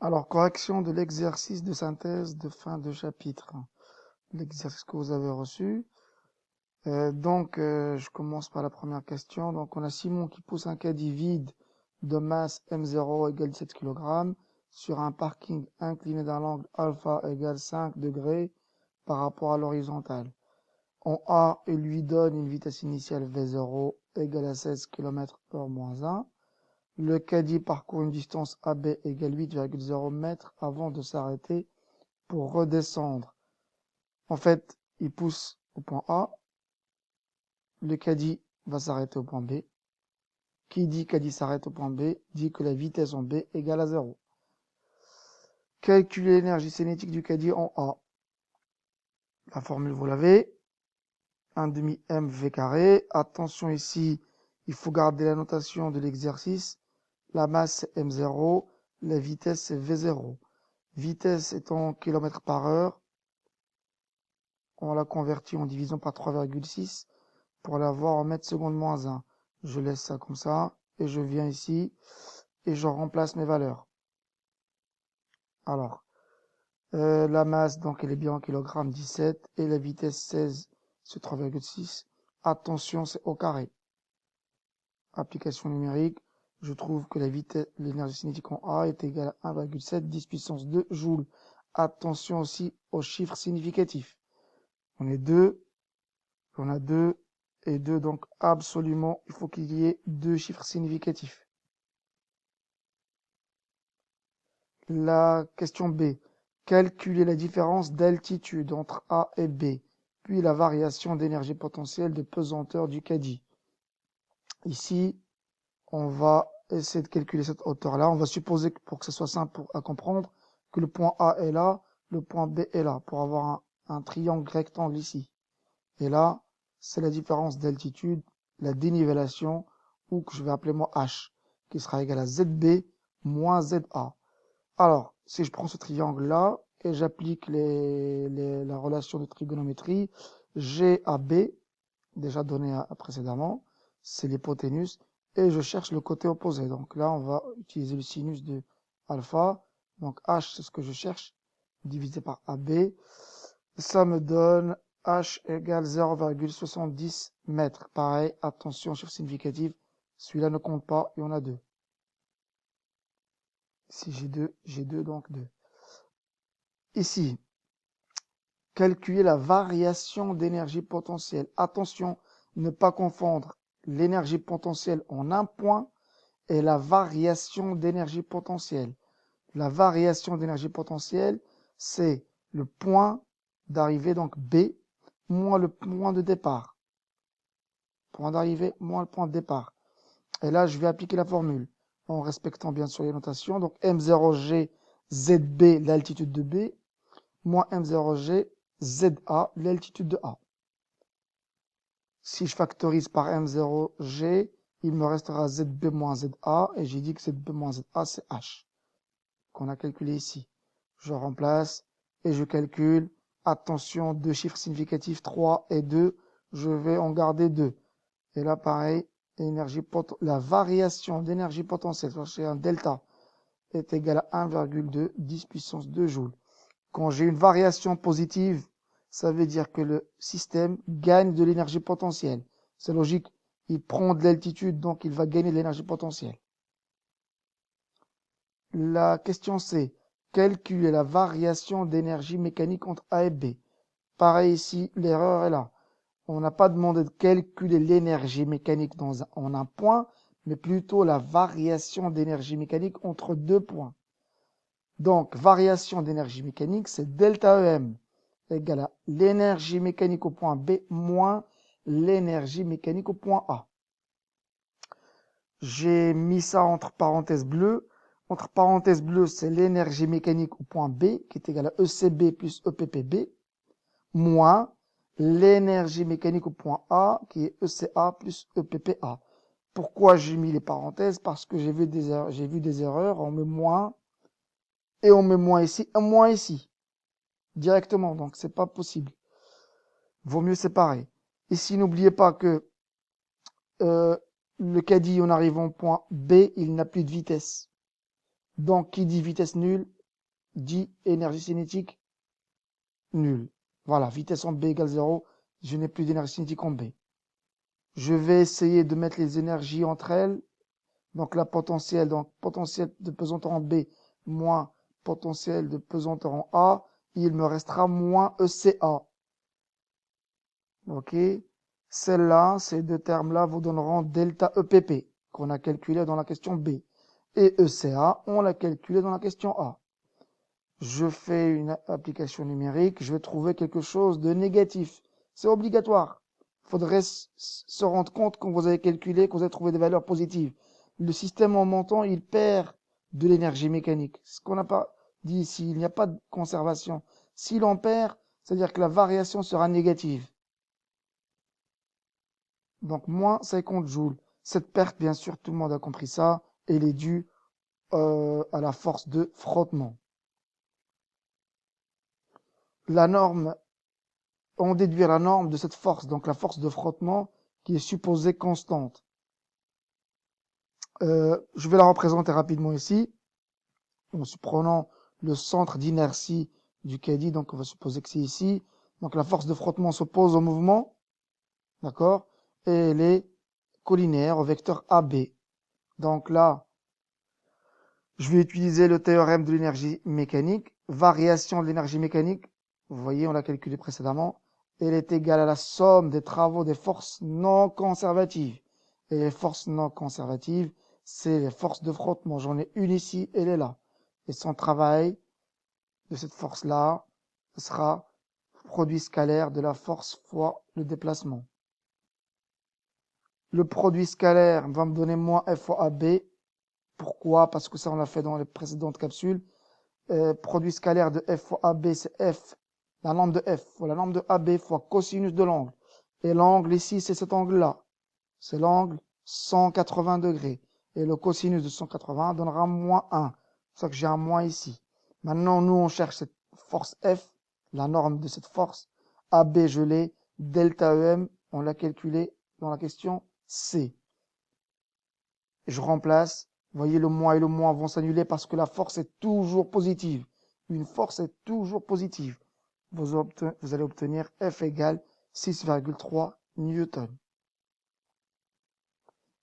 Alors, correction de l'exercice de synthèse de fin de chapitre. L'exercice que vous avez reçu. Je commence par la première question. Donc, on a Simon qui pousse un caddie vide de masse M0 égale 17 kg sur un parking incliné d'un angle alpha égale 5 degrés par rapport à l'horizontale. En A, il lui donne une vitesse initiale V0 égale à 16 km/h moins 1. Le caddie parcourt une distance AB égale 8,0 mètres avant de s'arrêter pour redescendre. En fait, il pousse au point A. Le caddie va s'arrêter au point B. Qui dit caddie s'arrête au point B dit que la vitesse en B égale à 0. Calculer l'énergie cinétique du caddie en A. La formule, vous l'avez. 1 demi mv carré. Attention ici, il faut garder la notation de l'exercice. La masse c'est M0, la vitesse c'est V0. Vitesse est en km par heure. On l'a converti en division par 3,6 pour l'avoir en mètres secondes moins 1. Je laisse ça comme ça et je viens ici et je remplace mes valeurs. Alors, la masse, donc, elle est bien en kilogrammes 17 et la vitesse 16 sur 3,6. Attention, c'est au carré. Application numérique, je trouve que la vitesse, l'énergie cinétique en A est égale à 1,7 10 puissance 2 joules. Attention aussi aux chiffres significatifs. On a 2 et 2, donc absolument, il faut qu'il y ait deux chiffres significatifs. La question B. Calculer la différence d'altitude entre A et B, puis la variation d'énergie potentielle de pesanteur du caddie. Ici, on va essayer de calculer cette hauteur-là. On va supposer que pour que ce soit simple à comprendre, que le point A est là, le point B est là, pour avoir un triangle rectangle ici. Et là, c'est la différence d'altitude, la dénivellation, ou que je vais appeler moi H, qui sera égal à ZB moins ZA. Alors, si je prends ce triangle-là et j'applique la relation de trigonométrie, G à B, déjà donné précédemment, c'est l'hypoténuse, et je cherche le côté opposé. Donc là, on va utiliser le sinus de alpha. Donc H, c'est ce que je cherche, divisé par AB. Ça me donne H égale 0,70 mètres. Pareil, attention, chiffre significatif, celui-là ne compte pas, il y en a deux. Ici, j'ai 2, donc 2. Ici, calculer la variation d'énergie potentielle. Attention, ne pas confondre l'énergie potentielle en un point et la variation d'énergie potentielle. La variation d'énergie potentielle, c'est le point d'arrivée, donc B, moins le point de départ. Point d'arrivée moins le point de départ. Et là, je vais appliquer la formule en respectant bien sûr les notations. Donc M0G ZB, l'altitude de B, moins M0G ZA, l'altitude de A. Si je factorise par M0G, il me restera ZB moins ZA, et j'ai dit que ZB moins ZA, c'est H, qu'on a calculé ici. Je remplace et je calcule. Attention, deux chiffres significatifs, 3 et 2, je vais en garder 2. Et là, pareil, la variation d'énergie potentielle, c'est un delta, est égale à 1,2 10 puissance 2 joules. Quand j'ai une variation positive, ça veut dire que le système gagne de l'énergie potentielle. C'est logique, il prend de l'altitude, donc il va gagner de l'énergie potentielle. La question c'est, calculer la variation d'énergie mécanique entre A et B. Pareil ici, l'erreur est là. On n'a pas demandé de calculer l'énergie mécanique en un point, mais plutôt la variation d'énergie mécanique entre deux points. Donc, variation d'énergie mécanique, c'est delta EM égale à l'énergie mécanique au point B moins l'énergie mécanique au point A. J'ai mis ça entre parenthèses bleues. Entre parenthèses bleues, c'est l'énergie mécanique au point B, qui est égale à ECB plus EPPB, moins l'énergie mécanique au point A, qui est ECA plus EPPA. Pourquoi j'ai mis les parenthèses? Parce que j'ai vu des erreurs, on met moins, et on met moins ici, un moins ici, directement, donc c'est pas possible. Vaut mieux séparer. Ici, n'oubliez pas que le caddie, en arrivant au point B, il n'a plus de vitesse. Donc, qui dit vitesse nulle, dit énergie cinétique nulle. Voilà, vitesse en B égale 0, je n'ai plus d'énergie cinétique en B. Je vais essayer de mettre les énergies entre elles. Donc, la potentielle, donc potentiel de pesanteur en B moins potentiel de pesanteur en A, il me restera moins ECA. Ok? Celle-là, ces deux termes-là vous donneront delta EPP, qu'on a calculé dans la question B. Et ECA, on l'a calculé dans la question A. Je fais une application numérique, je vais trouver quelque chose de négatif. C'est obligatoire. Il faudrait se rendre compte quand vous avez calculé, que vous avez trouvé des valeurs positives. Le système en montant, il perd de l'énergie mécanique. Ce qu'on n'a pas dit ici, il n'y a pas de conservation. S'il en perd, c'est-à-dire que la variation sera négative. Donc, moins 50 joules. Cette perte, bien sûr, tout le monde a compris ça, elle est due à la force de frottement. La norme, on déduit la norme de cette force, donc la force de frottement qui est supposée constante. Je vais la représenter rapidement ici, en prenant le centre d'inertie du caddie, donc on va supposer que c'est ici. Donc la force de frottement s'oppose au mouvement, d'accord, et elle est collinéaire au vecteur AB. Donc là, je vais utiliser le théorème de l'énergie mécanique, variation de l'énergie mécanique, vous voyez, on l'a calculé précédemment, elle est égale à la somme des travaux des forces non conservatives. Et les forces non conservatives, c'est les forces de frottement. J'en ai une ici, elle est là. Et son travail de cette force-là sera produit scalaire de la force fois le déplacement. Le produit scalaire va me donner moins F fois AB. Pourquoi? Parce que ça, on l'a fait dans les précédentes capsules. Produit scalaire de F fois AB, c'est F, la norme de F fois la norme de AB fois cosinus de l'angle. Et l'angle ici, c'est cet angle-là. C'est l'angle 180 degrés. Et le cosinus de 180 donnera moins 1. C'est pour ça que j'ai un moins ici. Maintenant, nous, on cherche cette force F, la norme de cette force. AB, je l'ai. Delta EM, on l'a calculé dans la question C. Je remplace. Vous voyez, le moins et le moins vont s'annuler parce que la force est toujours positive. Une force est toujours positive. Vous allez obtenir F égale 6,3 newtons.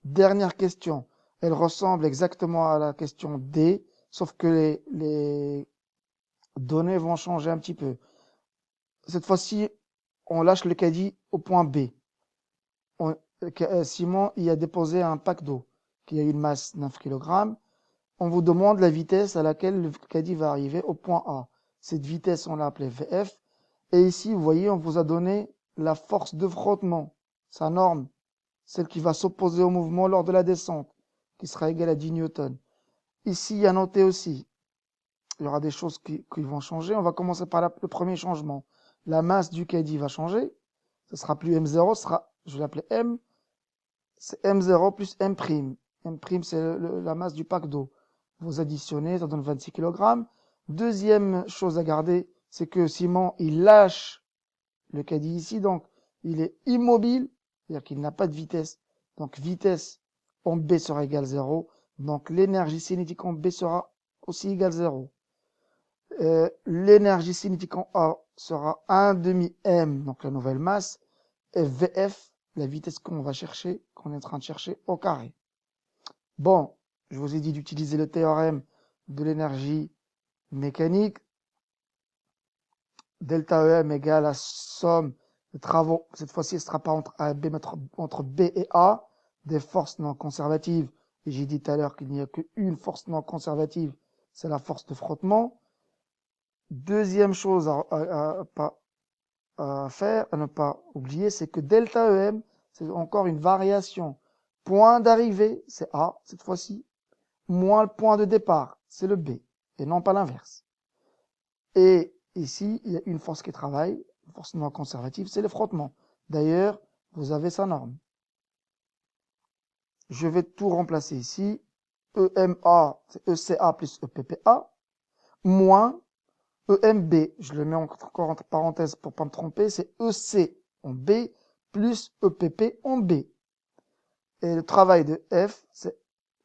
Dernière question. Elle ressemble exactement à la question D, sauf que les données vont changer un petit peu. Cette fois-ci, on lâche le caddie au point B. Simon y a déposé un pack d'eau qui a une masse 9 kg. On vous demande la vitesse à laquelle le caddie va arriver au point A. Cette vitesse, on l'a appelée VF. Et ici, vous voyez, on vous a donné la force de frottement, sa norme, celle qui va s'opposer au mouvement lors de la descente, qui sera égale à 10 newtons. Ici, il y a noté aussi, il y aura des choses qui vont changer. On va commencer par le premier changement. La masse du caddie va changer. Ce sera plus M0, ce sera, je vais l'appeler M. C'est M0 plus M'. M', c'est la masse du pack d'eau. Vous additionnez, ça donne 26 kg. Deuxième chose à garder, c'est que Simon, il lâche le caddie ici, donc il est immobile, c'est-à-dire qu'il n'a pas de vitesse. Donc vitesse en B sera égale 0. Donc l'énergie cinétique en B sera aussi égale 0. L'énergie cinétique en A sera 1 demi M, donc la nouvelle masse, et VF, la vitesse qu'on va chercher, qu'on est en train de chercher au carré. Bon, je vous ai dit d'utiliser le théorème de l'énergie mécanique. Delta EM égale la somme de travaux, cette fois-ci, ce ne sera pas entre A et B, mais entre B et A, des forces non conservatives. Et j'ai dit tout à l'heure qu'il n'y a qu'une force non conservative, c'est la force de frottement. Deuxième chose à faire, à ne pas oublier, c'est que delta EM, c'est encore une variation. Point d'arrivée, c'est A, cette fois-ci, moins le point de départ, c'est le B, et non pas l'inverse. Et ici, il y a une force qui travaille, une force non conservative, c'est le frottement. D'ailleurs, vous avez sa norme. Je vais tout remplacer ici. EMA, c'est ECA plus EPPA, moins EMB, je le mets encore entre parenthèses pour pas me tromper, c'est EC en B plus EPP en B. Et le travail de F, c'est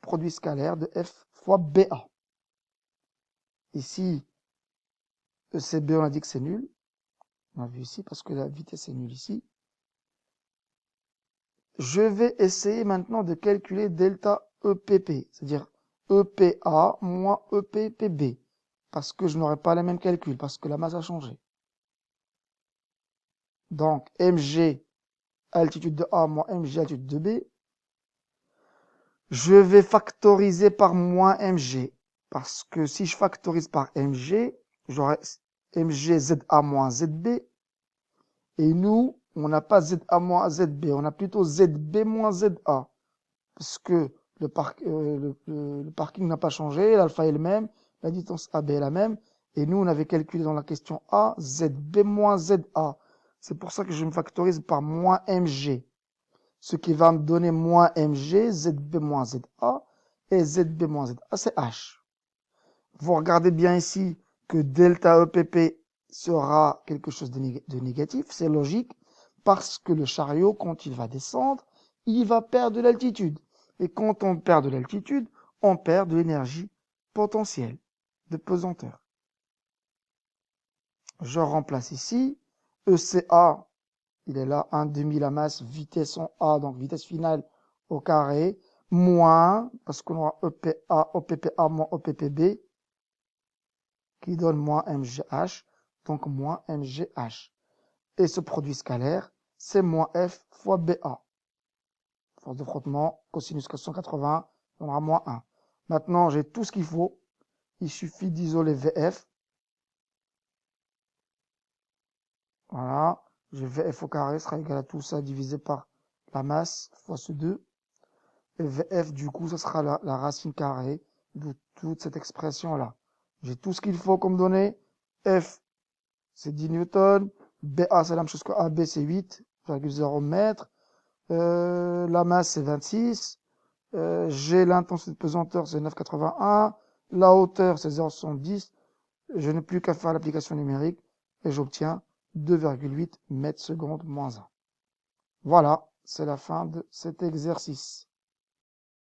produit scalaire de F fois BA. Ici, ECB, on a dit que c'est nul. On a vu ici parce que la vitesse est nulle ici. Je vais essayer maintenant de calculer delta EPP, c'est-à-dire EPA moins EPPB, parce que je n'aurai pas les mêmes calculs, parce que la masse a changé. Donc, mg, altitude de A moins mg, altitude de B. Je vais factoriser par moins mg, parce que si je factorise par mg, j'aurai mg za moins zb, et nous, on n'a pas za moins zb, on a plutôt zb moins za, parce que le parking n'a pas changé, l'alpha est le même, la distance AB est la même, et nous, on avait calculé dans la question A, zb moins za. C'est pour ça que je me factorise par moins mg, ce qui va me donner moins mg, zb moins za, et zb moins za, c'est h. Vous regardez bien ici que delta EPP sera quelque chose de négatif, c'est logique, parce que le chariot, quand il va descendre, il va perdre de l'altitude. Et quand on perd de l'altitude, on perd de l'énergie potentielle, de pesanteur. Je remplace ici, ECA, il est là, 1/2 la masse, vitesse en A, donc vitesse finale au carré, moins, parce qu'on aura EPA, OPPA moins OPPB, qui donne moins mgh, donc moins mgh. Et ce produit scalaire, c'est moins f fois BA. Force de frottement, cosinus 180, on aura moins 1. Maintenant, j'ai tout ce qu'il faut. Il suffit d'isoler VF. Voilà. J'ai VF au carré sera égal à tout ça divisé par la masse fois ce 2. Et VF, du coup, ça sera la racine carrée de toute cette expression-là. J'ai tout ce qu'il faut comme données. F, c'est 10 newtons. BA, c'est la même chose que AB, c'est 8,0 mètres. La masse, c'est 26. J'ai l'intensité de pesanteur, c'est 9,81. La hauteur, c'est 0,70. Je n'ai plus qu'à faire l'application numérique et j'obtiens 2,8 mètres secondes moins 1. Voilà, c'est la fin de cet exercice.